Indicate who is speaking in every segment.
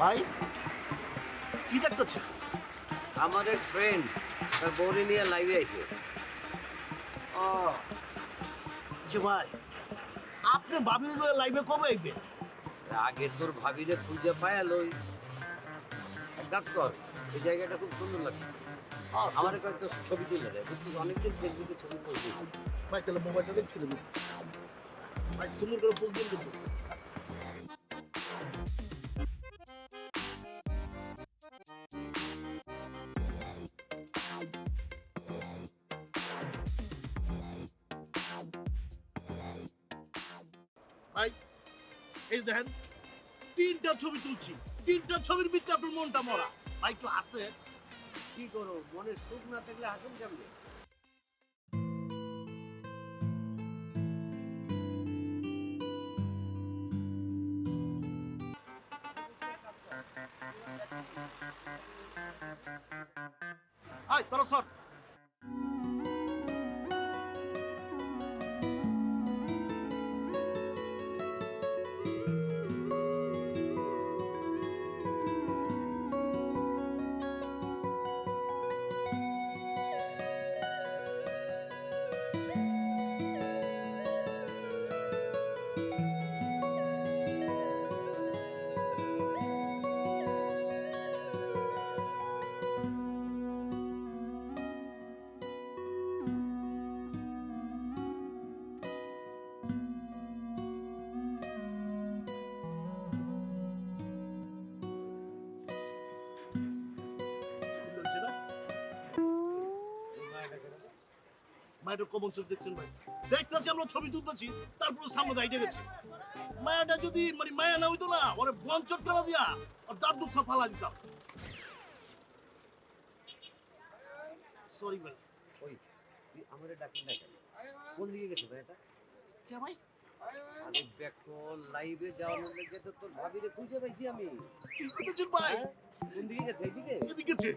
Speaker 1: ভাই কি দেখতেছে?
Speaker 2: আমার এক ফ্রেন্ড তার বউরে নিয়ে লাইভে আইছে।
Speaker 1: ও যে ভাই আপনি ভাবির লাইভে কবে আইবে?
Speaker 2: আগে তোর ভাবিরে খুঁজে পায় লই। এক কাজ কর, এই জায়গাটা খুব সুন্দর লাগছে। আমার কয়েকটা ছবি তুলে দেয়, বুঝছিস? অনেকদিন ফেসবুকে ছবি তুলছি।
Speaker 1: ভাই তাহলে মোবাইলটা দেখছিল ভাই সুন্দর করে পোজ দিন কিন্তু। ভাই এই দেখেন তিনটা ছবি তুলছি, তিনটা ছবির ভিতরে আপনার মনটা মরা। ভাই একটু আসে।
Speaker 2: কি করো, মনে সুখ না থাকলে হাসুন কেমনে?
Speaker 1: ভাই তোরা সর। মায়ের কমন সেন্স দেখছেন ভাই? দেখতেছি আমরা ছবি তুলতেছি, তারপর সামনে দাঁড়িয়ে গেছে। মায়াটা যদি মানে মায়া না হইতো না, ওরে বঞ্চট করা দিয়া ওর দাঁত দুঃখ ফালা দিতাম। সরি ভাই।
Speaker 2: ওই তুই আমারে ডাকি না কেন? কোন দিকে গেছে ভাই এটা?
Speaker 1: কে ভাই?
Speaker 2: আরে দেখো, লাইভে যাওয়ার লেগে তো তোর ভাবিরে খুঁজে পাইছি আমি।
Speaker 1: কি করতেছেন ভাই?
Speaker 2: হ্যাঁ? কোন দিকে গেছে? এইদিকে?
Speaker 1: এদিকে গেছে।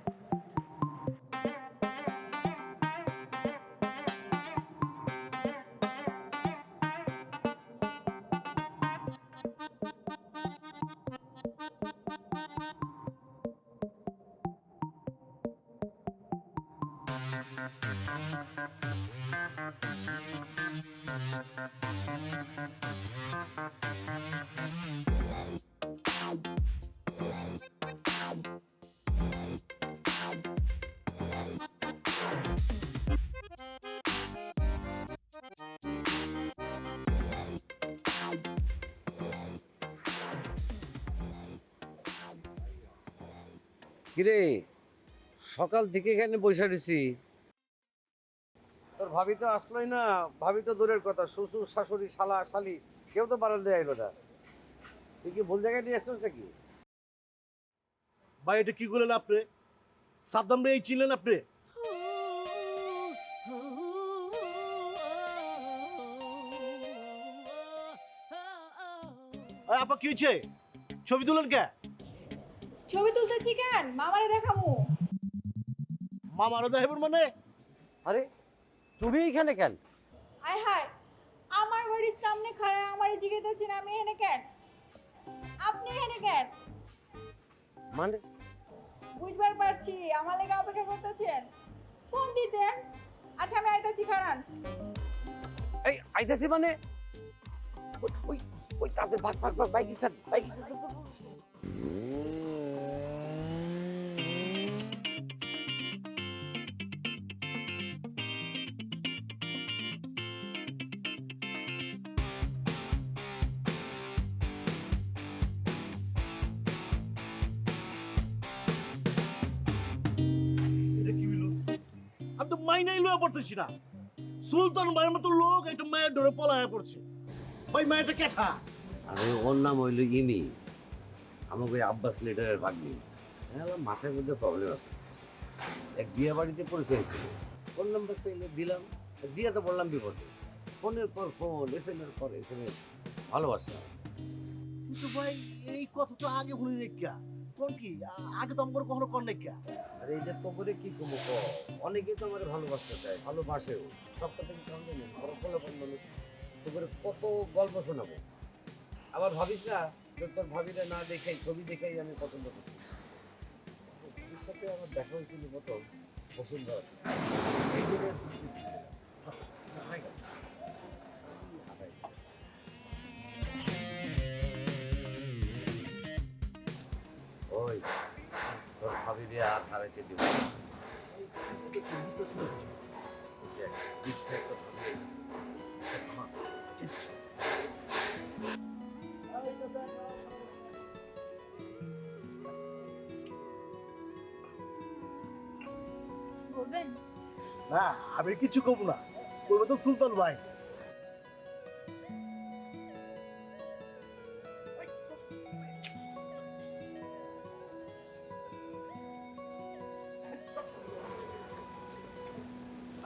Speaker 2: কিরে, সকাল থেকে এখানে বসে রয়েছি, তোর ভাবি তো আসলোই না। ভাবি তো দূরের কথা, শ্বশুর শাশুড়ি শালা শালি কেউ তো বারান্দায় আইলো না। তুই কি ভুল জায়গায় নিয়ে আসছিস নাকি?
Speaker 1: ভাই এটা কি করলেন আপনি? সাদ্দাম রে এই চিনলেন আপনি? আপা কি হয়েছে? ছবি তুলেন কে?
Speaker 3: ছবি তুলতেছি কেন? মামারে দেখামু।
Speaker 1: মামারা দেখাবেন মানে?
Speaker 2: আরে তুমি এখানে কেন?
Speaker 3: আয় হায়, আমার বাড়ির সামনে খাড়া আমারে জিজ্ঞেসেছেন আমি এখানে কেন? আপনি এখানে কেন?
Speaker 2: মানে
Speaker 3: বুঝবার পারছি আমার লেগে অপেক্ষা করতেছেন। ফোন দিতেন। আচ্ছা আমি আইতাছি, খারান।
Speaker 2: এই আইতাছি মানে? ওই ওই ওই তাদের ভাগ ভাগ ভাগ বাইক স্টার্ট বাইক স্টার্ট।
Speaker 1: এটা কি হইলো? আমি তো মাইনাই লয়ে পড়তেছি না। সুলতান ভাইয়ের মতো লোক একটা মায়ের ধরে পলায়া পড়ছে। ভাই মায়েরটা কেঠা?
Speaker 2: আরে ওর নাম হইল ইমি, আমাকে ওই আব্বাস লিডারের ভাগ্নি। হ্যাঁ, মাথার মধ্যে প্রবলেম আছে। এক বিয়ে বাড়িতে পরিচয় ছিল, ফোন নাম্বার চাইলে দিলাম, দিয়ে তো বললাম বিপদে। ফোনের পর ফোন, এস এম এর পর এস এম এস, ভালোবাসা।
Speaker 1: কিন্তু ভাই এই কথা তো আগে শুনি নেকিয়া। কোন কি আগে তো আমার কখনো কর নেকিয়া।
Speaker 2: আর এই যে তোমরে কি কমো ক, অনেকেই তো আমার ভালোবাসতে চায়, ভালোবাসেও। সব কথা কিন্তু আমি নেই, বড় ফলাফল মানুষ তোমরে কত গল্প শোনাবো। আবার ভাবিস না তোর ভাবিরা না দেখাই ছবি দেখাই আমি পছন্দ করছি। তোর সাথে আমার দেখা হয়েছিল কত পছন্দ আছে এই জন্য বুঝতেছিলাম। ওই তোর ভাবিরে আর হারাইতে দিব না। রিক্সা একটা ভাবিয়ে গেছে।
Speaker 3: বলবেন?
Speaker 1: না আমি কিছু কব না, বলবো তো সুলতান ভাই।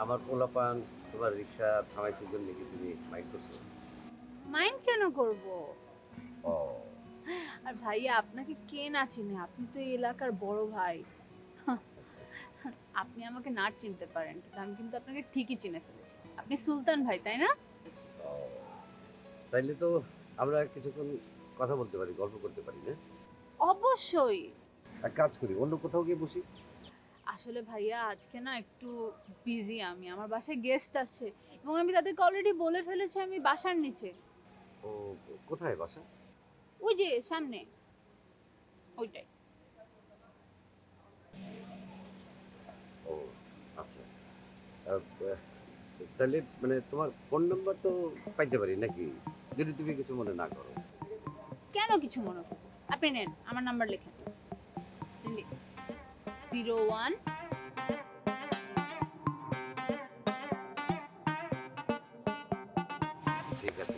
Speaker 2: আমার পোলাপান তোমার রিক্সা থামাইছে জন্য কি তুমি মাইন্ড করছো?
Speaker 3: মাইন্ড কেন করব?
Speaker 2: ও
Speaker 3: আর ভাইয়া আপনাকে কে না চিনে, আপনি তো এই এলাকার বড় ভাই। আপনি আমাকে না চিনতে পারেন, কিন্তু আমি কিন্তু আপনাকে ঠিকই চিনে ফেলেছি। আপনি সুলতান ভাই, তাই না?
Speaker 2: ও, তাইলে তো আমরা কিছুক্ষণ কথা বলতে পারি, গল্প করতে পারি না?
Speaker 3: অবশ্যই।
Speaker 2: এক কাজ করি, অন্য কোথাও গিয়ে বসি।
Speaker 3: আসলে ভাইয়া আজকে না একটু বিজি, আমি আমার বাসায় গেস্ট আসছে এবং আমি তাদেরকে অলরেডি বলে ফেলেছি আমি বাসার নিচে।
Speaker 2: ও কোথায় বাসা?
Speaker 3: ওই যে সামনে ওইটাই।
Speaker 2: ও আচ্ছা, তাহলে মানে তোমার ফোন নাম্বার তো পাইতে পারি নাকি, যদি তুমি কিছু মনে না করো?
Speaker 3: কেন কিছু মনে করবো? আপনি নেন, আমার নাম্বার লেখেন। 01
Speaker 2: ঠিক আছে,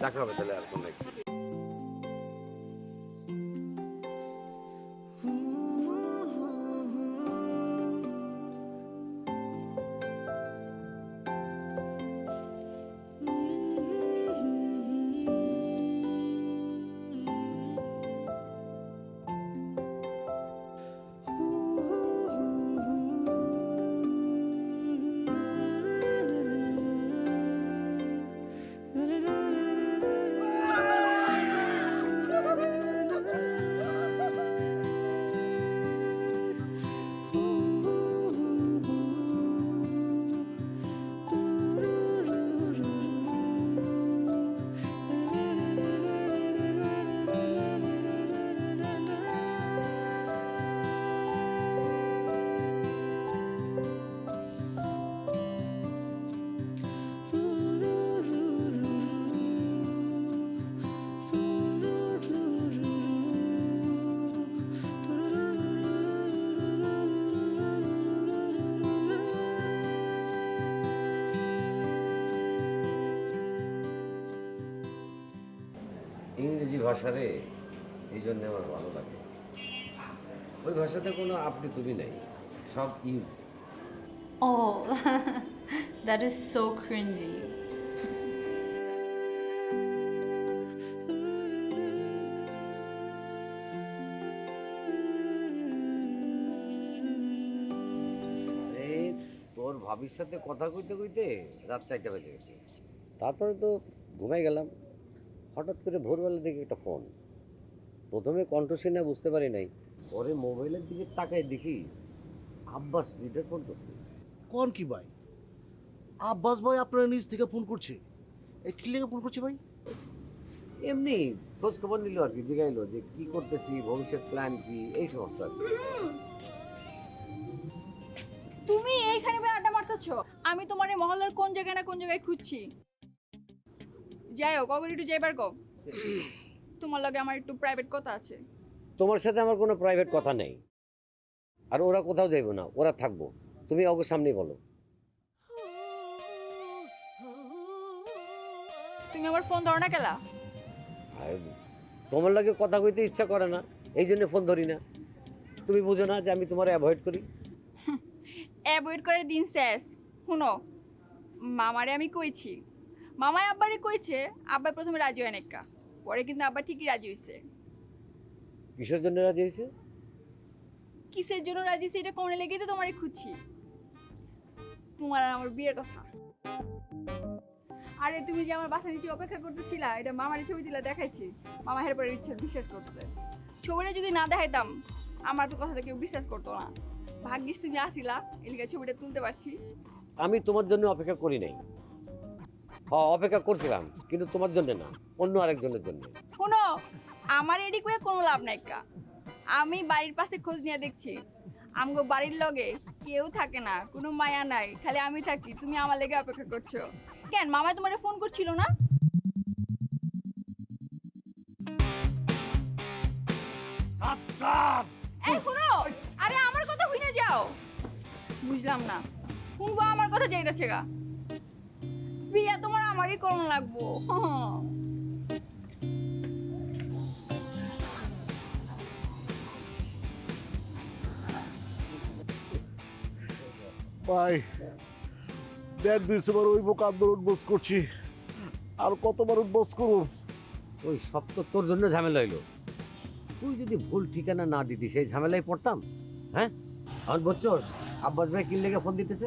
Speaker 2: দেখা হবে তাহলে আর কোনো একদিন। ইংরেজি ভাষারে এই জন্য আমার ভালো লাগে। ওই ভাষাতে কোনো আপনি তুমি নাই, সব you.
Speaker 3: Oh, that is so cringy.
Speaker 2: আরে তোর ভাবির সাথে কথা কইতে কইতে রাত 4টা বেজে গেছে। তারপরে তো ঘুমাই গেলাম। হঠাৎ করে ভোরবেলা দেখি একটা ফোন। প্রথমে কণ্ঠ শুনে বুঝতে পারি নাই, পরে মোবাইলের দিকে তাকাই দেখি আব্বাস লিডার ফোন করছে।
Speaker 1: কোন কি ভাই? আব্বাস ভাই আপনার নিজ থেকে ফোন করছে? এই কি লেগে ফোন করছে ভাই?
Speaker 2: এমনি খোঁজ খবর নিল আর কি, জিগাইলো যে কি করতেছি, ভবিষ্যৎ প্ল্যান কি, এই সমস্ত আর কি।
Speaker 4: তুমি এইখানে বের আড্ডা মারতেছো, আমি তোমার এই মহল্লার কোন জায়গায় না কোন জায়গায় খুঁজছি। যাই হোক, অগর একটু যাইবার কও। তোমার লগে আমার একটু প্রাইভেট কথা আছে।
Speaker 2: তোমার সাথে আমার কোনো প্রাইভেট কথা নেই, আর ওরা কোথাও যাইব না, ওরা থাকবো। তুমি ওকে সামনেই বলো।
Speaker 4: তুমি আমার ফোন ধরো না কেলা?
Speaker 2: আর তোমার লাগে কথা কইতে ইচ্ছা করে না, এই জন্য ফোন ধরি না। তুমি বুঝো না যে আমি তোমার অ্যাভয়েড করি?
Speaker 4: অ্যাভয়েড করে দিন শেষ। শুনো, মামারে আমি কইছি, মামাই আব্বারে কইছে, আব্বা প্রথমে রাজি হয় নাকা, পরে কিন্তু আব্বা ঠিকই রাজি হইছে।
Speaker 2: কিসের জন্য রাজি হয়েছে?
Speaker 4: কিসের জন্য রাজি হইছে এটা কোনে লেগেই তো তোমারে খুঁজছি। তোমার আর আমার বিয়ের কথা। আরে তুমি যে আমার বাসা নিচে অপেক্ষা করতেছিলা, এটা মামার ছবি দিলা দেখাইছি। মামা হের পরে ইচ্ছা বিশ্বাস করতে। ছবিটা যদি না দেখাইতাম আমার তো কথাটা কেউ বিশ্বাস করতো না। ভাগ্যিস তুমি আসিলা, এলিকা ছবিটা তুলতে পারছি।
Speaker 2: আমি তোমার জন্য অপেক্ষা করি নাই। অপেক্ষা করছিলাম, কিন্তু তোমার জন্য না, অন্য আরেকজনের জন্য।
Speaker 4: শোনো, আমার এদিক করে কোনো লাভ নাই কা। আমি বাড়ির পাশে খোঁজ নিয়ে দেখছি, আমগো বাড়ির লগে কেউ থাকে না, কোনো মায়া নাই, খালি আমি থাকি। তুমি আমার লেগে অপেক্ষা করছো কেন? মামা তোমারে ফোন করছিল না?
Speaker 1: সাত্তার
Speaker 4: এই শোনো, আরে আমার কথা হইনা যাও। বুঝলাম না, শুনবো আমার কথা যাইতাছে গা। বিয়া তোমার আমারই করণ লাগবো।
Speaker 1: ভাই, দেড় ডিসেম্বর ওই বোক আন্দোলন বস করছি, আর কতবার উঠবস করব?
Speaker 2: ওই সব তো তোর জন্য ঝামেলা হইলো। তুই যদি ভুল ঠিকানা না দিতি সেই ঝামেলায় পড়তাম। হ্যাঁ, আমার বচ্চস আব্বাস ভাই কি লেগে ফোন দিতেছে?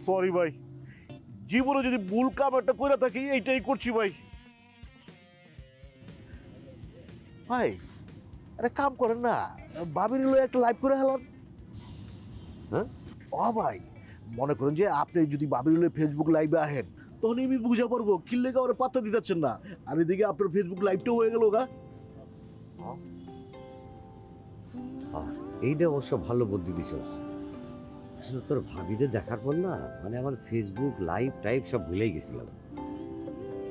Speaker 1: সরি ভাই, জীবনে যদি ভুল কাম একটা করে থাকি এইটাই করছি ভাই। ভাই আরে কাম করেন না, বাবির লয়ে একটা লাইভ করে হেলান।
Speaker 2: হ্যাঁ?
Speaker 1: ও ভাই, মনে করেন যে আপনি যদি বাবির লয়ে ফেসবুক লাইভে আহেন, তখন আমি বুঝা পারবো কি লেগে ওরা পাত্তা দিতেছেন না। আর এদিকে আপনার ফেসবুক লাইভটাও হয়ে গেল গা।
Speaker 2: এইটা অবশ্য ভালো বুদ্ধি দিছস। আসলে তোর ভাবিদের দেখার পর না, মানে আমার ফেসবুক লাইভ টাইপ সব ভুলেই গেছিলাম।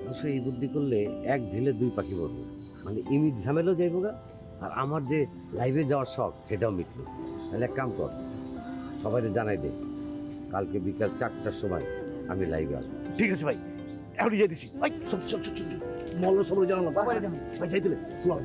Speaker 2: অবশ্য এই বুদ্ধি করলে এক ঢিলে দুই পাখি পড়বো, মানে ইমিট ঝামেলাও যাইব গা, আর আমার যে লাইভে যাওয়ার শখ সেটাও মিটলো। তাহলে এক কাম কর, সবাই জানাই দে কালকে বিকাল 4টার সময় আমি লাইভে আসবো।
Speaker 1: ঠিক আছে ভাই, এখনই যাই দিছি। ভাই মহল্লার সবাই জানালাম ভাই, যাইতে সালাম।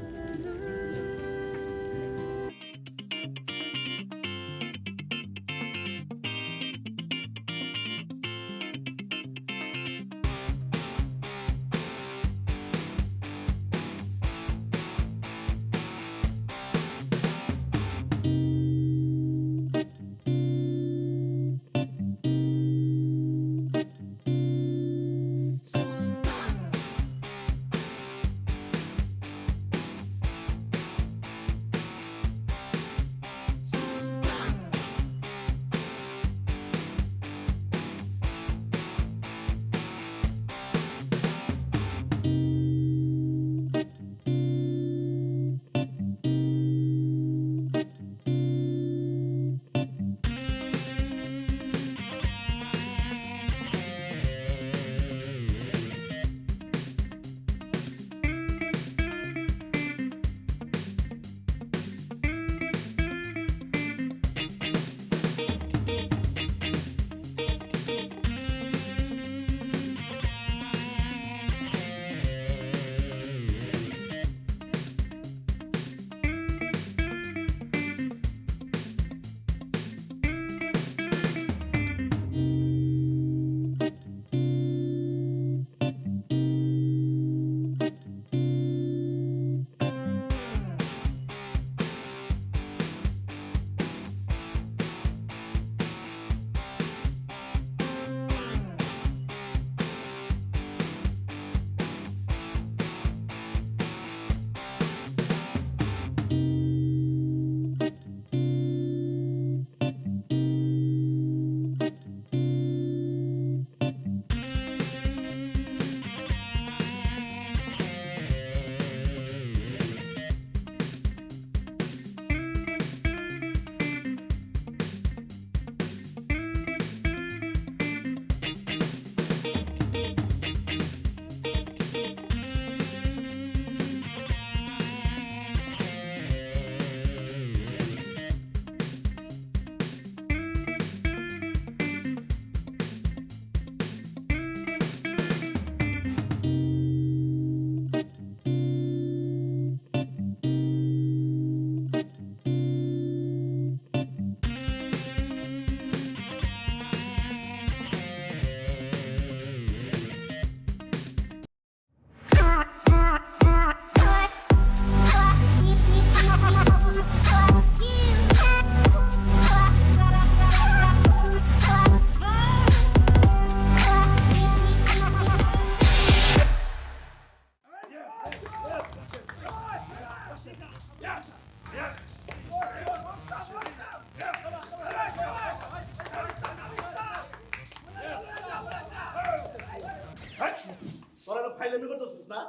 Speaker 1: করছিস না?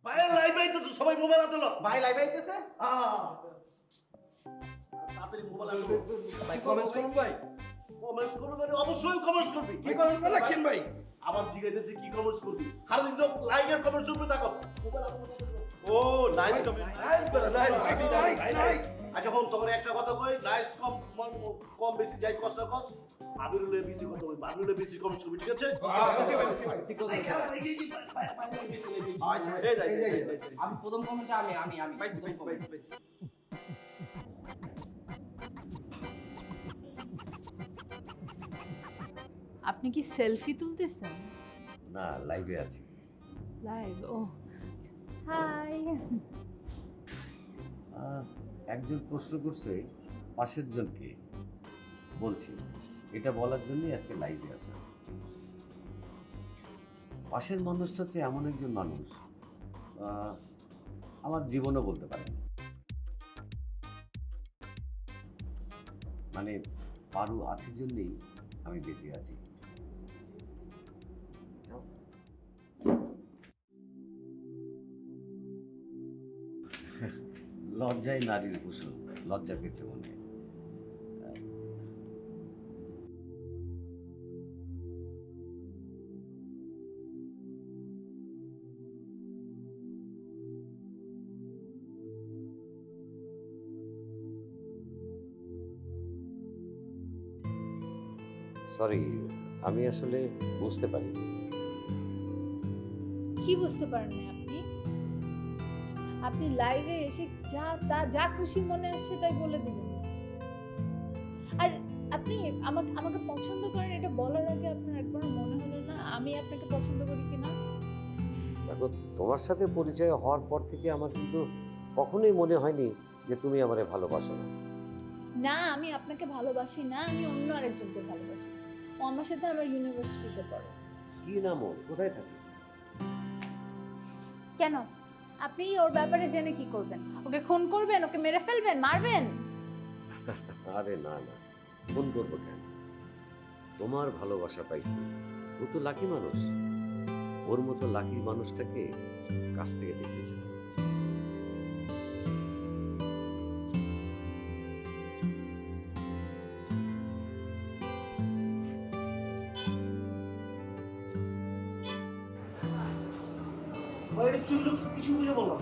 Speaker 1: ভাইয়ের লাইভ আইতেছে, সবাই মোবাইল হাতে লো।
Speaker 5: ভাই লাইভ আইতেছে
Speaker 1: তাড়াতাড়ি মোবাইল হাতে লো।
Speaker 5: ভাই কমেন্টস করুন ভাই
Speaker 1: কমেন্টস করবি মানে অবশ্যই কমেন্টস করবি।
Speaker 5: কি কমেন্টস লাগছেন ভাই
Speaker 1: আবার জিজ্ঞাসা কি কমেন্টস করবি? সারাদিন তো লাইক আর কমেন্টস করবি থাকো। মোবাইল হাতে লো। ও nice comment,
Speaker 5: nice brother nice nice nice
Speaker 1: আচ্ছা হন তোমার একটা কথা কই, নাইস কম কম বেশি যাই কষ্ট কর। আবিরুলে বেশি কথা কই, আবিরুলে বেশি কমেন্টস করবি, ঠিক আছে?
Speaker 5: ঠিক কথা
Speaker 1: আচ্ছা এই যাই
Speaker 5: আমি প্রথম কমেন্টে আমি পাইছি
Speaker 3: আপনি কি সেলফি তুলতেছেন?
Speaker 2: না, লাইভে আছি।
Speaker 3: লাইভ? ও হাই।
Speaker 2: একজন প্রশ্ন করছে পাশের জনকে, বলছি এটা বলার জন্যই আজকে লাইভে আসা। পাশের মানুষটা হচ্ছে এমন একজন মানুষ, আমার জীবনও বলতে পারেন। মানে পারু আছে জন্যই আমি বেঁচে আছি। লজ্জায় নারীর কুশল, লজ্জা পেয়েছে মনে। সরি, আমি আসলে বুঝতে পারি।
Speaker 3: কি বুঝতে পারেননি আপনি? আপনি লাইভে এসে যা খুশি মনে আসছে তাই বলে দিলেন। আর আপনি আমাকে পছন্দ করেন এটা বলার আগে আপনার একবার মনে হলো না আমি আপনাকে পছন্দ করি কিনা?
Speaker 2: দেখো, তোমার সাথে পরিচয় হওয়ার পর থেকে আমার কিন্তু কখনোই মনে হয়নি যে তুমি আমারে ভালোবাসো না।
Speaker 3: না, আমি আপনাকে ভালোবাসি না, আমি অন্য আরেকজনকে ভালোবাসি। ও আমার সাথে আমার ইউনিভার্সিটিতে পড়ে।
Speaker 2: কি নাম ওর? কোথায় থাকে?
Speaker 3: কেন? আপনি ওর ব্যাপারে জেনে কি করবেন? ওকে খুন করবেন? ওকে মেরে ফেলবেন? মারবেন?
Speaker 2: আরে না না, ফোন করবো কেন? তোমার ভালোবাসা পাইছি। ও তো লাকি মানুষ, ওর মতো লাকি মানুষটাকে কাছ থেকে দেখতে চাই।
Speaker 1: ভাই কি হলো? কিছু বুঝে বললাম।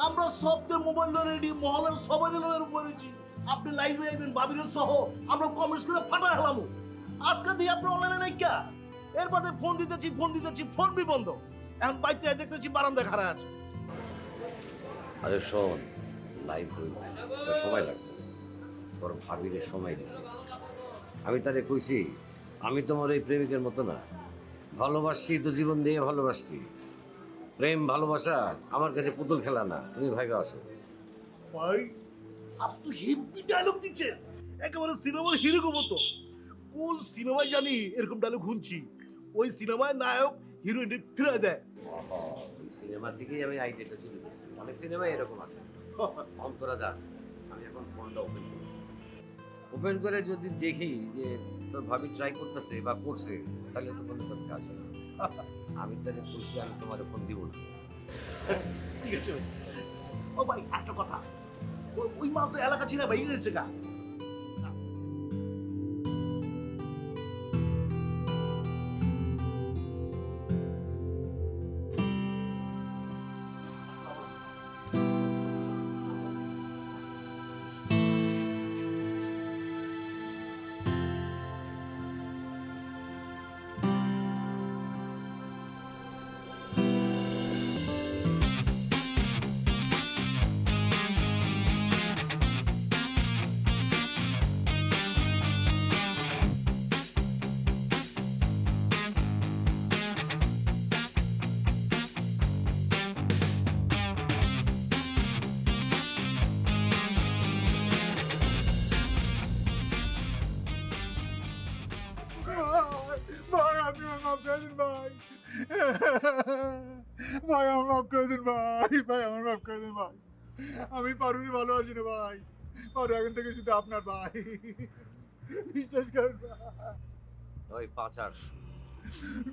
Speaker 1: আমরা সবদের মোবাইল রেডি, মহলের সবাই এর উপরেছি। আপনি লাইভে আইবেন ভাবিরের সহ, আমরা কমেন্টস করে ফাটা হেলামু। আজকে দিয়ে আপনি অনলাইনে নাই কা? এর বাদে ফোন দিতেছি, ফোন বি বন্ধ। এখন বাইতে দেখতেছি বারান্দায় খাড়া আছে।
Speaker 2: আরে শোন, লাইভ হইল, সময় লাগবে, তোর ভাবিরে সময় দিছে। আমি তারে কইছি আমি তোমার এই প্রেমিকের মতো না, ভালোবাসছি তো জীবন দিয়ে ভালোবাসছি। প্রেম ভালোবাসা আমার কাছে পুতুল খেলা না, তুমি ভাইবে আসো।
Speaker 1: ভাই আপনি হেভি ডায়লগ দিচ্ছেন, একেবারে সিনেমার হিরো মতো। কোন সিনেমায় জানি এরকম ডায়লগ শুনছি, ওই সিনেমায় নায়ক হিরোইন ফিরে দেয়।
Speaker 2: ওই সিনেমার দিকেই আমি আইডিয়াটা চুরি করছি। অনেক সিনেমায় এরকম আছে। অন্তরা যা, আমি এখন ফোনটা ওপেন করে যদি দেখি যে তোর ভাবি ট্রাই করতেছে বা করছে, তাহলে তো কোনো তোর কাজ হবে না। আমি তাহলে কইছি আমি তোমার ফোন দিব না।
Speaker 1: ঠিক আছে ভাই। ও ভাই একটা কথা, ওই মাল তো এলাকা ছিল ভাই গেছে গা।
Speaker 6: ভাই আপনি মাফ করে দিন ভাই। ভাই আমার মাফ করে দিন ভাই। ভাই আমার মাফ করে দিন ভাই। আমি পারুনি ভালোবাসি না ভাই। পারু এখন থেকে শুধু আপনার ভাই। বিশ্বাস করেন ভাই।
Speaker 2: ওই পাচার,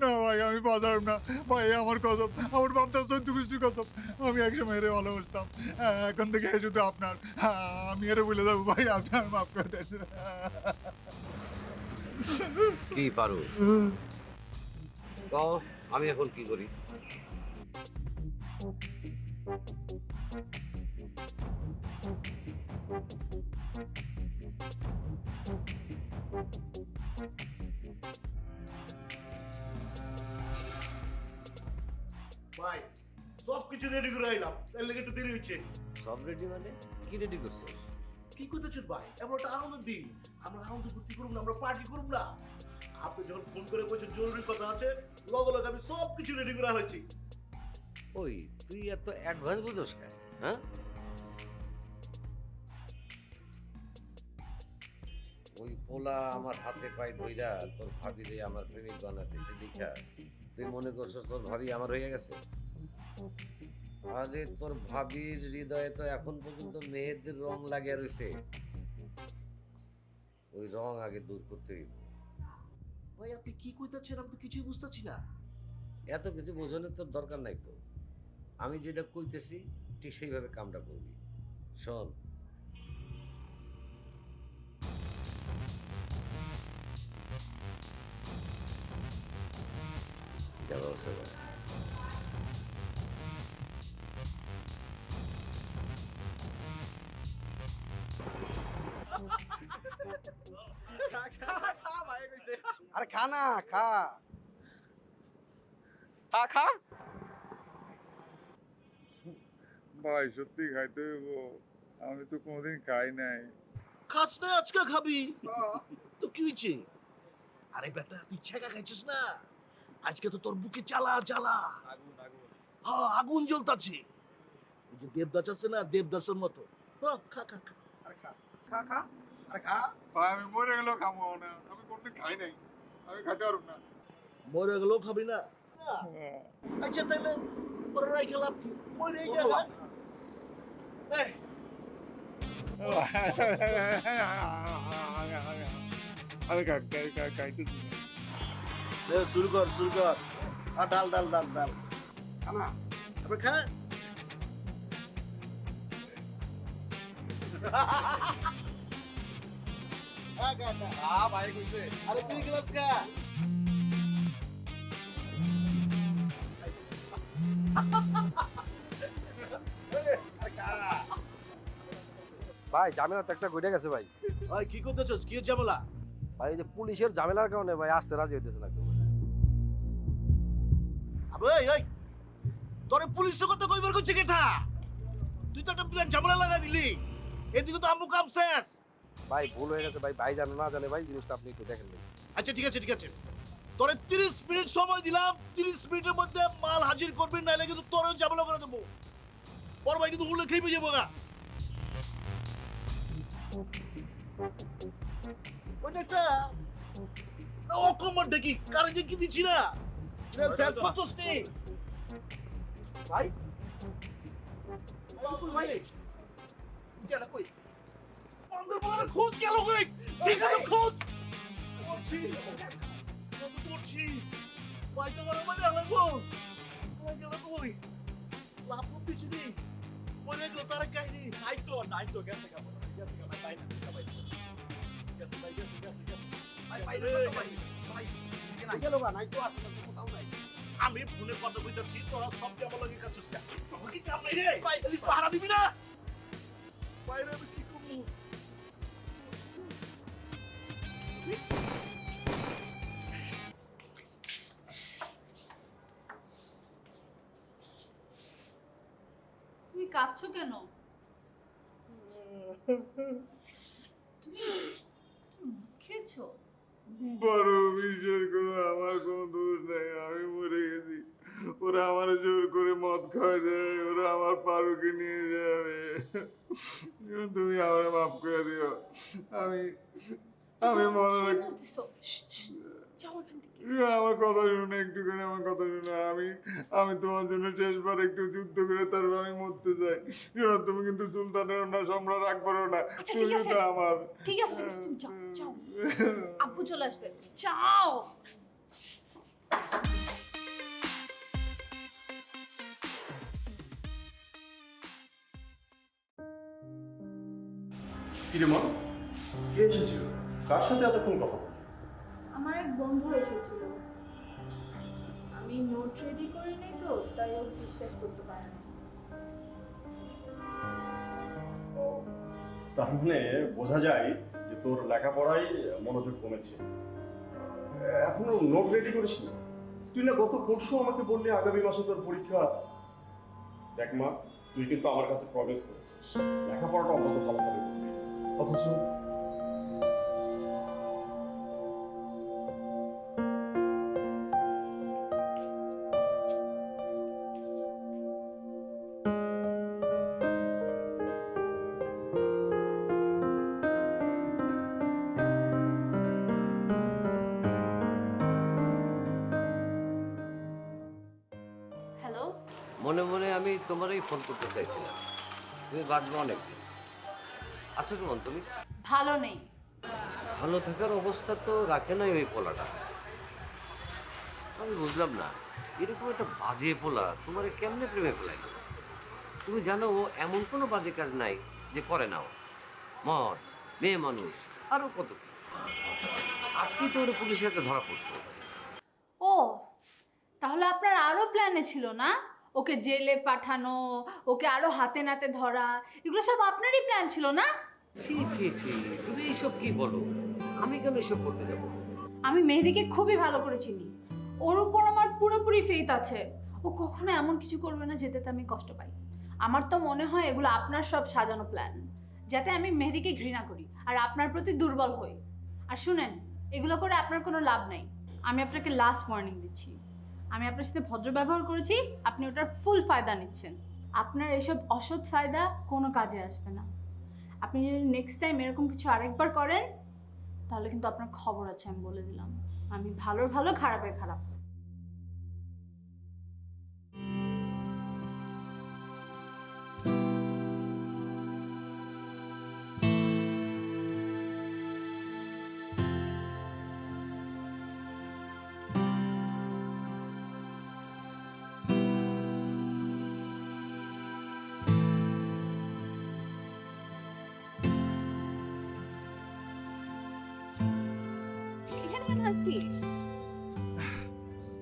Speaker 6: না ভাই আমি বাজার না ভাই, আমার কসম, আমার বাপটা সত্যি খুশি কসম, আমি একসময় এরে ভালোবাসতাম, এখন থেকে শুধু আপনার, আমি এরে বলে যাবো ভাই, আপনার মাফ করে দেন।
Speaker 2: কি পারো কও, আমি এখন কি করি?
Speaker 1: ভাই সব কিছু রেডি করে আইলাম, তার লেগে একটু দেরি হচ্ছে।
Speaker 2: সব রেডি মানে কি রেডি করছো?
Speaker 1: কি করতেছেন ভাই, এমন একটা আনন্দের দিন, আমরা আনন্দ ফুর্তি করুন না, আমরা পার্টি করুন না। আপনি যখন ফোন করে বলছেন জরুরি কথা আছে, লগে লগে আমি সব কিছু রেডি করে হয়েছি।
Speaker 2: ওই তুই এত অ্যাডভান্স বুঝোস কেন? হ্যাঁ, ওই পোলা আমার হাতে পায়ে ধইরা তোর ভাবি রে আমার প্রেমিক বানাতেছে দেখা তুই মনে করছো তোর ভাবি আমার হয়ে গেছে? আরে তোর ভাবির হৃদয়ে তো এখন পর্যন্ত মেয়েদের রং লাগিয়ে রয়েছে, ওই রং আগে দূর করতে হইব।
Speaker 1: ভাই আপনি কি কইতাছেন, আমি তো কিছুই বুঝতেছি না।
Speaker 2: এত কিছু বোঝানোর তোর দরকার নাই তো, আমি যেটা কইতেছি ঠিক সেইভাবে কামটা করবি। শোন, যা ব্যবস্থা কর।
Speaker 5: আরে খা না, খা খা খা।
Speaker 6: ভাই সত্যি খাইতে হইব, আমি তো কোনোদিন খাই নাই।
Speaker 1: খাস না আজকে খাবি তো কি হয়েছে? আরে বেটা তুই ছেঁকা খাইছিস না, আজকে তো তোর বুকে জ্বালা জ্বালা, হ্যাঁ আগুন জ্বলতাছে। ওই যে দেবদাস আছে না, দেবদাসের মতো। হ্যাঁ, খা খা খা।
Speaker 5: আরে খা খা খা, আরে খা।
Speaker 6: ভাই আমি মরে গেলেও খাবো না, আমি কোনোদিন খাই নাই, আমি খাইতে পারবো না।
Speaker 1: মরে গেলেও খাবি না? আচ্ছা তাহলে পরে রাইখে লাভ কি, মরে গেল।
Speaker 6: আমি খাইতেছি
Speaker 1: শুরু কর শুরু কর। আর ডাল ডাল ডাল ডাল
Speaker 5: খা না।
Speaker 1: তারপর খা।
Speaker 5: খা ভাই কইছে।
Speaker 1: আরে তুই গ্লাস খা।
Speaker 7: ভাই ঝামেলা তো একটা ঘটে গেছে ভাই।
Speaker 1: ভাই কি করতেছস, কি ঝামেলা?
Speaker 7: ভাই এই যে পুলিশের ঝামেলার কারণে ভাই আসতে রাজি হইতেছে না কেউ।
Speaker 1: আবে এই এই তোরে পুলিশের কথা কইবার কইছে কেটা? তুই তো একটা বিরাট ঝামেলা লাগা দিলি, এদিকে তো আম্মু কাম শেষ।
Speaker 7: ভাই ভুল হয়ে গেছে ভাই, ভাই জানে না জানে ভাই, জিনিসটা আপনি একটু দেখেন ভাই।
Speaker 1: আচ্ছা ঠিক আছে ঠিক আছে, তোরে 30 মিনিট সময় দিলাম, 30 মিনিটের মধ্যে মাল হাজির করবি, নাইলে কিন্তু তোরও ঝামেলা করে দেবো। পর ভাই কিন্তু উল্লে খেয়ে যাবো না। ওইটা একটা অকমর দেখি কারেন্ট কি দিচ্ছি না, শেষ করছস নি
Speaker 5: ভাই
Speaker 1: ভাই।
Speaker 5: এটা কই?
Speaker 1: আমাদের বলার খোঁজ গেল কই? ঠিক আছে খোঁজ করছি করছি। ভাই তো বড় মানে লাগবো, ভাই গেল কই? লাভ দিচ্ছি নি, মনে গেল তার কাহিনী।
Speaker 5: নাই তো গেছে গা গেছে গা ভাই না ভাই গেছে ভাই গেছে গেছে ভাই ভাই ভাই ভাই গেল গা নাই তো আর কোথাও নাই।
Speaker 1: আমি ফোনে কথা কইতাছি, তোরা সব কেমন লাগে কাছিস না? তোর কি কাম নাই রে? ভাই তুই পাহারা দিবি না? বাইরে আমি কি করবো?
Speaker 3: তুমি কাঁদছো কেন? তুমি খেয়েছো?
Speaker 6: বড় বিশ্বাস করো, আমার কোনো দোষ নাই, আমি মরে গেছি। ওরা আমার জোর করে মদ খাওয়া দেয়, ওরা আমার পারুকে নিয়ে যাবে। তুমি আমার মাফ করে দিও। আমি আমি মনে
Speaker 3: কি
Speaker 6: রাখ,
Speaker 3: বলতেছো? যাও এখান থেকে।
Speaker 6: আমার কথা শুনে একটুখানি আমার কথা শুনে, আমি তোমার জন্য শেষবার একটু যুদ্ধ করে তারপর আমি মরতে চাই। শোনো, তুমি কিন্তু সুলতানের না, সম্রাট আকবরও না,
Speaker 3: আচ্ছা,
Speaker 6: তুমি
Speaker 3: ঠিক আছে।
Speaker 6: তো আমার।
Speaker 3: ঠিক আছে তুমি যাও যাও, আব্বু চলে আসবে, যাও।
Speaker 5: কিরে মা, কে এসেছিল? কার সাথে এতক্ষণ কথা বললি?
Speaker 3: আমার এক বন্ধু এসেছিল, আমি নোট রেডি করি নাই তো তাই ও বিশ্বাস করতে পারে না।
Speaker 5: ও, তার মানে বোঝা যায় যে তোর লেখাপড়ায় মনোযোগ কমেছে। এখনো নোট রেডি করিস না? তুই না গত পরশু আমাকে বললি আগামী মাসে তোর পরীক্ষা। দেখ মা, তুই কিন্তু আমার কাছে প্রমিস করেছিস লেখাপড়াটা অন্তত ভালোভাবে করবি, অথচ
Speaker 3: হ্যালো,
Speaker 2: মনে মনে আমি তোমারই ফোন করতে চাইছিলাম, তুমি বাঁচবো অনেকদিন। আছো কেমন তুমি?
Speaker 3: ভালো নেই।
Speaker 2: ভালো থাকার অবস্থা তো রাখে নাই ওই পোলাটা। আমি বুঝলাম না, এরকম একটা বাজে পোলা তোমার কেমনে প্রেমে ফেলাই। তুমি জানো ও এমন কোনো বাজে কাজ নাই যে করে না ও। মদ, মেয়ে মানুষ, আরো কত কি। আজকেই তো ওর পুলিশের হাতে ধরা পড়তো।
Speaker 3: ও, তাহলে আপনার আরো প্ল্যানে ছিল না? ওকে জেলে পাঠানো, ওকে আরো হাতে নাতে ধরা, এগুলো সব আপনারই প্ল্যান ছিল না?
Speaker 2: ছি ছি ছি, তুমি এইসব কি বলো? আমি কেন এসব করতে যাবো?
Speaker 3: আমি মেহেদিকে খুবই ভালো করে চিনি, ওর উপর আমার পুরোপুরি ফেথ আছে। ও কখনো এমন কিছু করবে না যেটাতে আমি কষ্ট পাই। আমার তো মনে হয় এগুলো আপনার সব সাজানো প্ল্যান, যাতে আমি মেহেদিকে ঘৃণা করি আর আপনার প্রতি দুর্বল হই। আর শুনেন, এগুলো করে আপনার কোনো লাভ নাই। আমি আপনাকে লাস্ট ওয়ার্নিং দিচ্ছি, আমি আপনার সাথে ভদ্র ব্যবহার করেছি, আপনি ওটার ফুল ফায়দা নিচ্ছেন। আপনার এসব অসৎ ফায়দা কোনো কাজে আসবে না। আপনি যদি নেক্সট টাইম এরকম কিছু আরেকবার করেন তাহলে কিন্তু আপনার খবর আছে, আমি বলে দিলাম। আমি ভালোর ভালো, খারাপের খারাপ।
Speaker 8: এখানে কেন আসছিস?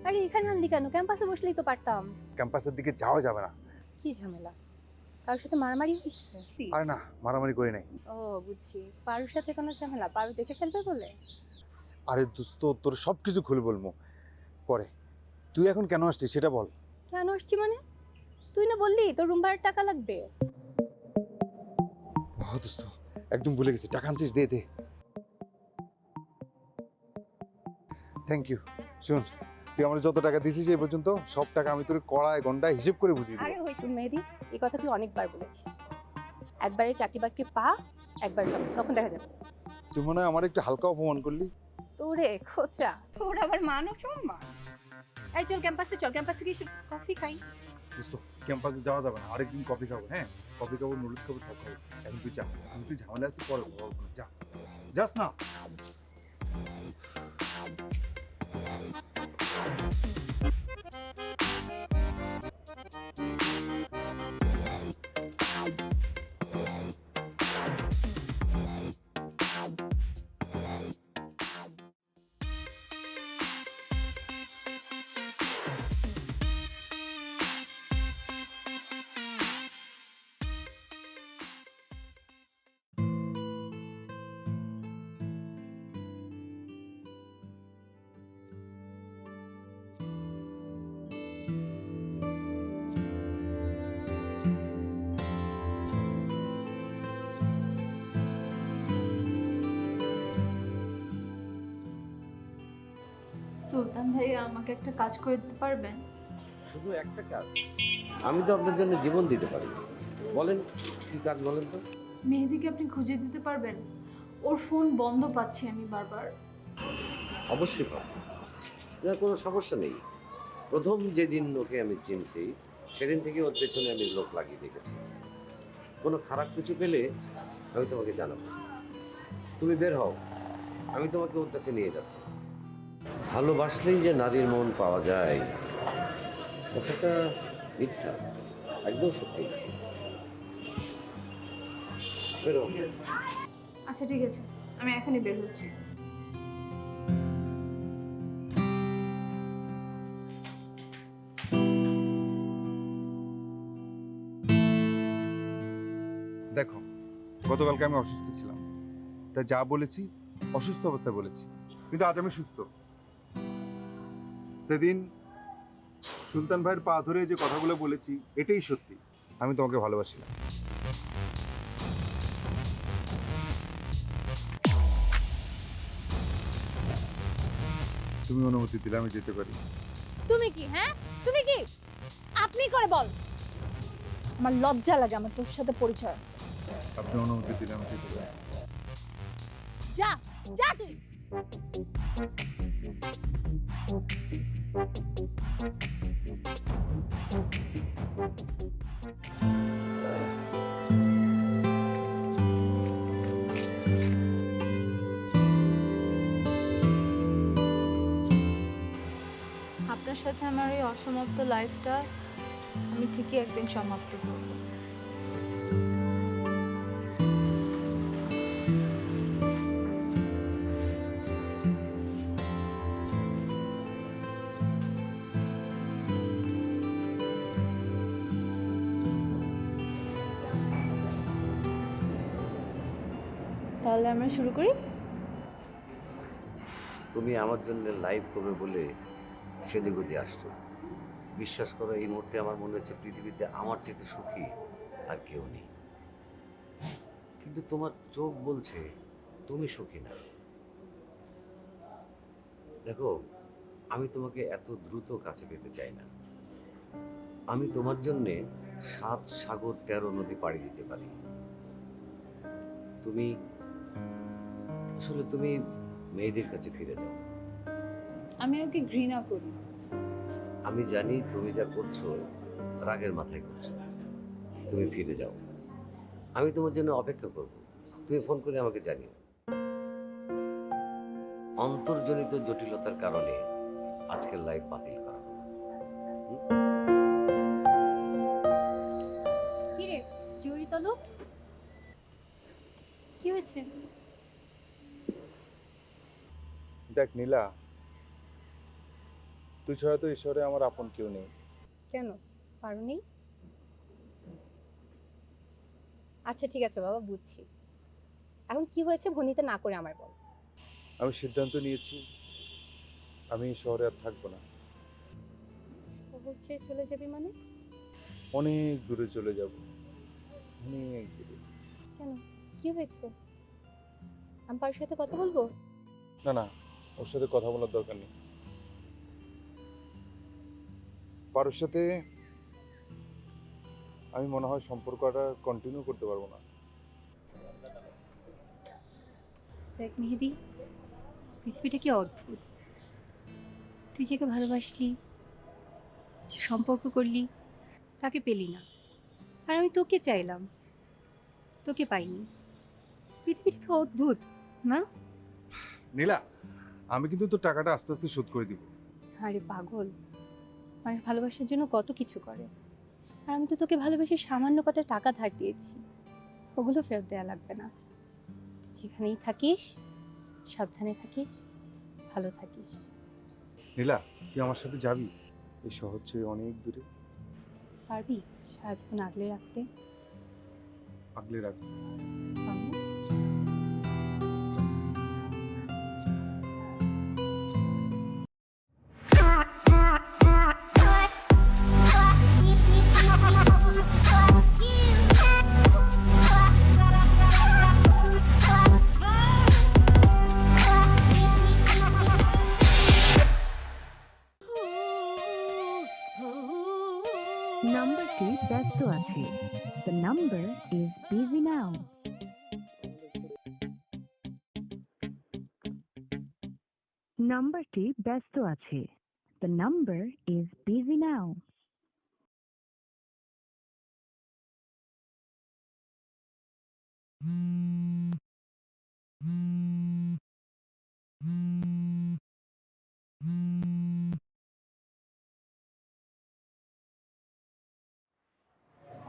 Speaker 8: আরে এখানে আনলি কেন? ক্যাম্পাসে বসলেই তো পারতাম।
Speaker 7: ক্যাম্পাসের দিকে যাওয়া যাবে না।
Speaker 8: কি ঝামেলা? কারোর সাথে মারামারি হয়েছে?
Speaker 7: আরে না, মারামারি করি নাই।
Speaker 8: ও বুঝছি, পারুর সাথে কোনো ঝামেলা? পারু দেখে ফেলবে বলে?
Speaker 7: আরে দোস্ত, তোর সব কিছু খুলে বলবো পরে। তুই এখন কেন আসছিস সেটা বল।
Speaker 8: কেন আসছি মানে? তুই না বললি তোর রুম ভাড়ার টাকা লাগবে?
Speaker 7: ও দোস্ত, একদম ভুলে গেছি। টাকা আনছিস? দে দে। Thank you. শোন, তুই আমার যত টাকা দিছিস এই পর্যন্ত সব টাকা আমি তোর কড়ায় গন্ডায় হিসেব করে বুঝিয়ে
Speaker 8: আরে
Speaker 7: দেবো।
Speaker 8: ওই শুন মেহেদি, এই কথা তুই অনেকবার বলেছিস। একবারে চাকরি বাকরি পা, একবার সব, তখন দেখা যাবে।
Speaker 7: তুই মনে হয় আমার একটু হালকা অপমান করলি।
Speaker 8: তোরে খোঁচা, তোর আবার মানব সম্মান। এই চল ক্যাম্পাসে, চল ক্যাম্পাসে গিয়ে কফি খাই।
Speaker 7: দোস্ত, ক্যাম্পাসে যাওয়া যাবে না, আরেকদিন কফি খাবো। হ্যাঁ, কফি খাবো, নুডলস খাবো, সব খাবো। এখন তুই যা, আমি তুই ঝামেলা আছে পরে বলবো। যা, যাস না।
Speaker 3: সুলতান ভাইয়া, আমাকে একটা কাজ করে দিতে পারবেন?
Speaker 2: শুধু একটা কাজ? আমি তো আপনার জন্য জীবন দিতে পারি। বলেন কি কাজ বলেন তো।
Speaker 3: মেহেদিকে আপনি খুঁজে দিতে পারবেন? ওর ফোন বন্ধ পাচ্ছি আমি বারবার।
Speaker 2: অবশ্যই পাবো, না কোনো সমস্যা নেই। প্রথম যেদিন ওকে আমি চিনছি সেদিন থেকে ওর পেছনে আমি লোক লাগিয়ে রেখেছি। কোনো খারাপ কিছু পেলে আমি তোমাকে জানাবো। তুমি বের হও, আমি তোমাকে ওর কাছে নিয়ে যাচ্ছি। ভালোবাসলেই যে নারীর মন পাওয়া যায় কথাটা মিথ্যা, একদম সত্যি। বেরো।
Speaker 3: আচ্ছা ঠিক আছে, আমি এখনই বের হচ্ছি।
Speaker 7: দেখো, গতকালকে আমি অসুস্থ ছিলাম, তাই যা বলেছি অসুস্থ অবস্থায় বলেছি, কিন্তু আজ আমি সুস্থ। সেদিন সুলতান ভাইয়ের পা ধরে যে কথাগুলো বলেছি এটাই সত্যি, আমি তোমাকে ভালোবাসি। তুমি অনুমতি দিলে আমি যেতে পারি।
Speaker 3: তুমি কি, হ্যাঁ তুমি কি? আপনি করে বল। আমার লজ্জা লাগে, আমার তোর সাথে পরিচয় আছে।
Speaker 7: আপনি অনুমতি দিলে আমি যেতে পারি।
Speaker 3: যা যা তুই। আপনার সাথে আমার এই অসমাপ্ত লাইফটা আমি ঠিকই একদিন সমাপ্ত করব। তাহলে আমরা শুরু করি।
Speaker 2: তুমি আমার জন্য লাইভ করবে বলে সেজেগুজে আসছো। বিশ্বাস করো, এই মুহূর্তে আমার মনে হচ্ছে পৃথিবীতে আমার চেয়ে সুখী আর কেউ নেই। কিন্তু তোমার চোখ বলছে তুমি সুখী না। দেখো, আমি তোমাকে এত দ্রুত কাছে পেতে চাই না। আমি তোমার জন্যে 7 সাগর 13 নদী পাড়ি দিতে পারি। তুমি আসলে তুমি মেয়েদের কাছে ফিরে যাও।
Speaker 3: আমি ওকে ঘৃণা করি।
Speaker 2: আমি জানি তুমি যা করছো রাগের মাথায় করছো। তুমি ফিরে যাও, আমি তোমার জন্য অপেক্ষা করব। তুমি ফোন করে আমাকে জানিও। অন্তর্জনিত জটিলতার কারণে আজকের লাইভ বাতিল করা হলো।
Speaker 8: কি রে জুরি তলু, কি হয়েছে?
Speaker 7: দেখ নীলা, তুই ছাড়া তো ঈশ্বরে আমার আপন কেউ নেই।
Speaker 8: কেন পারোনি? আচ্ছা ঠিক আছে বাবা, বুঝছি। এখন কি হয়েছে ভনিতে না করে আমায় বল।
Speaker 7: আমি সিদ্ধান্ত নিয়েছি আমি এই শহরে আর থাকবো না।
Speaker 8: খবর ছেড়ে চলে যাবি মানে?
Speaker 7: অনেক দূরে চলে যাব, অনেক দূরে।
Speaker 8: কেন, কি হয়েছে? আমি পারোর সাথে কথা বলবো?
Speaker 7: না না, ওর সাথে কথা বলার দরকার নেই। পারোর সাথে আমি মনে হয় সম্পর্কটা কন্টিনিউ করতে পারবো না।
Speaker 8: দেখ মেহেদি, পৃথিবীটা কি অদ্ভুত। তুই যাকে ভালোবাসলি, সম্পর্ক করলি, তাকে পেলি না। আর আমি তোকে চাইলাম, তোকে পাইনি। পৃথিবীটা কি অদ্ভুত না?
Speaker 7: নীলা, আমি কিন্তু তোর টাকাটা আস্তে আস্তে শোধ করে দিব।
Speaker 8: আরে পাগল, মানে ভালোবাসার জন্য কত কিছু করে। আর আমি তো তোকে ভালোবেসে সামান্য কটা টাকা ধার দিয়েছি, ওগুলো ফেরত দেওয়া লাগবে না। যেখানেই থাকিস সাবধানে থাকিস, ভালো থাকিস।
Speaker 7: নীলা, তুই আমার সাথে যাবি এই শহর ছেড়ে অনেক দূরে?
Speaker 8: পারবি সারা জীবন আগলে রাখতে?
Speaker 7: আগলে রাখবি।
Speaker 8: Promise?
Speaker 9: নম্বরটি ব্যস্ত আছে। The number is busy now. নম্বরটি ব্যস্ত আছে। The number is busy now.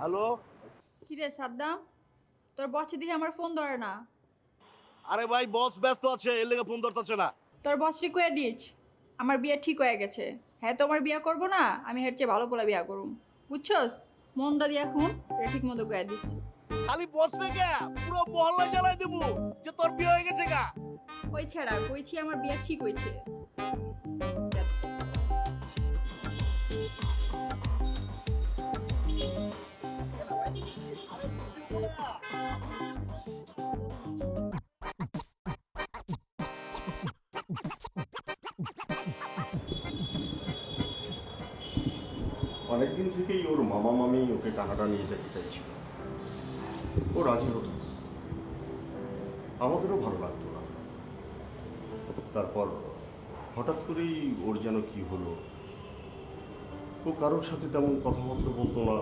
Speaker 1: Hello,
Speaker 4: কিরে সাদ্দাম, তোর বসে দিকে আমার ফোন ধরে না।
Speaker 1: আরে ভাই বস ব্যস্ত আছে, এর লেগে ফোন ধরতেছে না।
Speaker 4: তোর বসটি কয়ে দিস আমার বিয়ে ঠিক হয়ে গেছে। হ্যাঁ তোমার বিয়ে করবো না, আমি হের চেয়ে ভালো পোলা বিয়া করুম, বুঝছস? মনটা দিয়া খুন এটা ঠিক মতো কয়ে দিস।
Speaker 1: খালি বস রে কে পুরো মহল্লা জ্বালাই দেবো যে তোর বিয়ে হয়ে গেছে গা।
Speaker 4: ওই ছেড়া কইছি আমার বিয়ে ঠিক হয়েছে।
Speaker 5: অনেকদিন থেকেই ওর মামা মামি ওকে কানাডা নিয়ে যেতে চাইছিল। ও রাজি হতো না। আমাদেরও ভালো লাগতো না। তারপর হঠাৎ করেই ওর যেন কি হলো, ও কারোর সাথে তেমন কথাবার্তা বলতো না,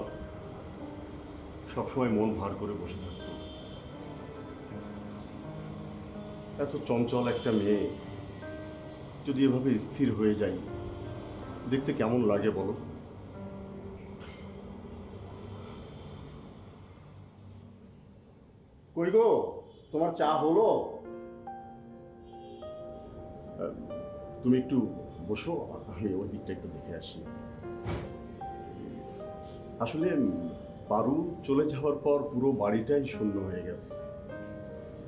Speaker 5: সবসময় মন ভার করে বসে থাকতো। এত চঞ্চল একটা মেয়ে যদি এভাবে স্থির হয়ে যায়, দেখতে কেমন লাগে বলো? কই গো, তোমার চা হলো? তুমি একটু বসো, আমি ওই দিকটা একটু দেখে আসি। আসলে পারু চলে যাওয়ার পর পুরো বাড়িটাই শূন্য হয়ে গেছে।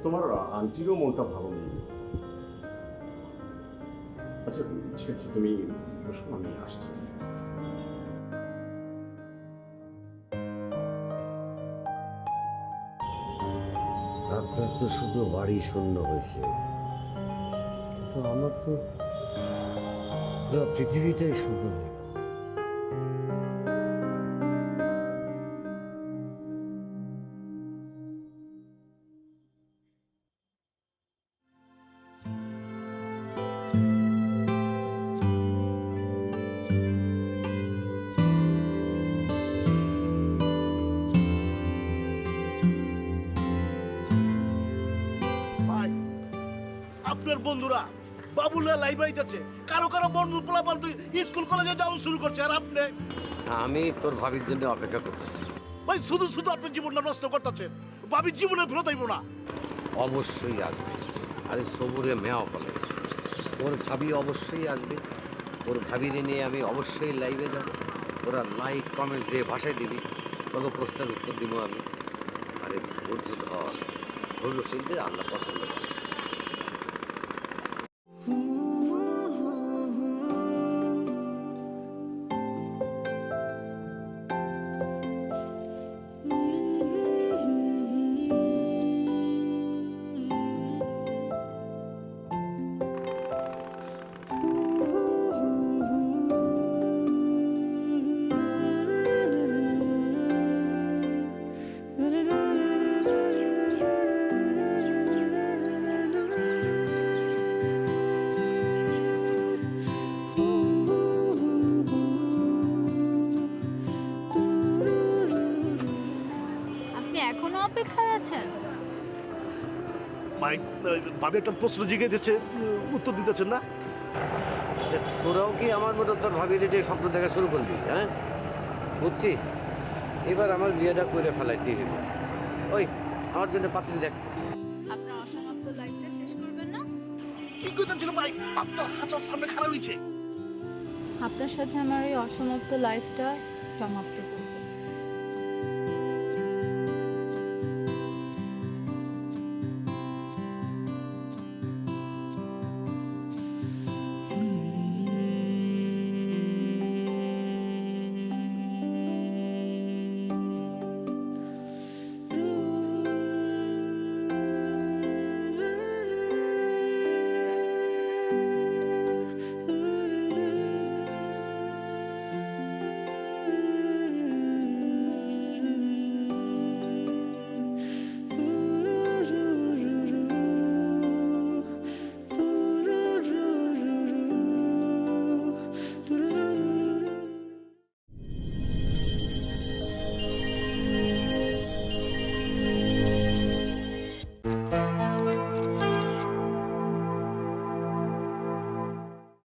Speaker 5: তোমার আন্টিরও মনটা ভালো নেই। আচ্ছা ঠিক আছে, তুমি বসো, আমি আসছি।
Speaker 2: আপনার তো শুধু বাড়ি শূন্য হয়েছে, কিন্তু আমার তো পুরো পৃথিবীটাই শূন্য হয়ে গেল।
Speaker 1: ভাই আপনার বন্ধুরা বাবুলা লাইভ আইতাছে, কারো কারো বন্ধু পোলাপান তুই স্কুল কলেজে যাওয়া শুরু করছে, আর আপনি
Speaker 2: আমি তোর ভাবির জন্য অপেক্ষা করতেছি।
Speaker 1: ভাই শুধু শুধু আপনার জীবনটা নষ্ট করতেছেন। ভাবির জীবনে ফেরত আইব না।
Speaker 2: অবশ্যই আসবে, আরে সবুরে মেয়া বলে, ওর ভাবি অবশ্যই আসবে। ওর ভাবিরে নিয়ে আমি অবশ্যই লাইভে যাব। ওরা লাইক কমেন্টস দিয়ে ভাষায় দিবি, তোকে প্রশ্নের উত্তর দিব আমি। আরে ধৈর্য ধর, ধৈর্যশীলদের আল্লাহ পছন্দ করে।
Speaker 3: আপনি এখনো অপেক্ষায় আছেন?
Speaker 1: ভাই ভাবি একটা প্রশ্ন জিজ্ঞেস দিচ্ছে, উত্তর দিতেছেন না।
Speaker 2: তোরাও কি আমার মতো তোর ভাবির এটা স্বপ্ন দেখা শুরু করলি? হ্যাঁ বুঝছি, এবার আমার বিয়েটা করে ফেলাইতেই হবে। ওই আমার জন্য পাত্রী দেখ।
Speaker 3: আপনার অসমাপ্ত লাইফটা শেষ করবেন না?
Speaker 1: কি কইতেছিল ভাই, আপনার হাঁচার সামনে খারাপ হয়েছে।
Speaker 3: আপনার সাথে আমার এই অসমাপ্ত লাইফটা সমাপ্ত করব।